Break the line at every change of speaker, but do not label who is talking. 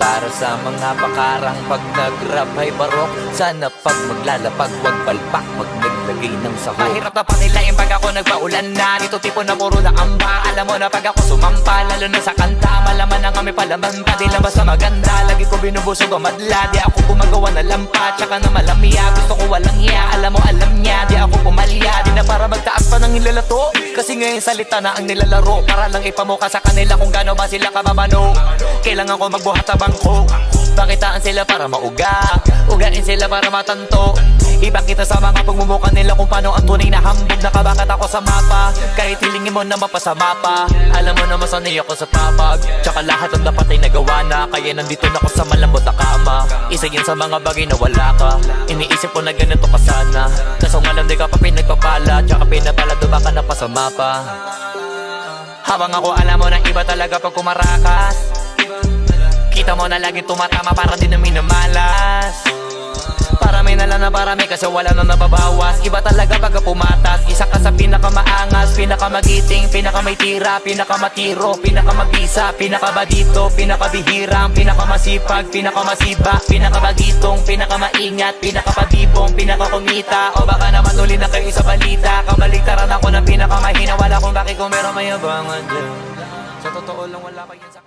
Para sa mga pakarang pag nag-rap ay barok, sana pag maglalapag wag palpak pag naglagay ng sahok. Mahirap na panilain pag ako nagpaulan na, dito tipo na puro laamba. Alam mo na pag ako sumampa, lalo na sa kanta, malaman na kami palaman pa. Di lang basta maganda, lagi ko binubusog ang madla. Di ako gumagawa na lampa, tsaka na malamya. Gusto ko walang hiya, alam mo alam niya. Di ako pumalya, di na para magtaas pa ng ilalato. Kasi ngayon salita na ang nilalaro, para lang ipamuka sa kanila kung gaano ba sila kababano. Kailangan ko magbuhat sa bangko, pakitaan sila para mauga, ugain sila para matanto. Ipakita sa mga pagmumuka nila kung paano ang tunay na hambog. Nakabakat ako sa mapa, kahit hilingin mo na mapasama pa. Alam mo na masanay ako sa papag, tsaka lahat ng dapat ay nagawa na. Kaya nandito na ako sa malambot na kama. Isa yan sa mga bagay na wala ka. Iniisip ko na ganito ka sana, kaso nga lang di ka pa pinagpapala, tsaka pinapalad do baka napasama pa. Habang ako alam mo na iba talaga pag kumarakas, kita mo na laging tumatama para di na minamalas. Parami na lang na parami kasi wala na nababawas. Iba talaga pag pumatas, isa ka sa pinakamaangas, pinakamagiting, pinakamaytira, pinakamatiro, pinakamabisa, pinakabadito, pinakabihirang, pinakamasipag, pinakamasiba, pinakabagitong, pinakamaingat, pinakapabibong, pinakakumita. O baka naman uli na kayo sa balita, kabaligtaran ako ng pinakamahina. Wala kung bakit kung meron mayabangan dyan. Sa totoo lang wala pa yan sa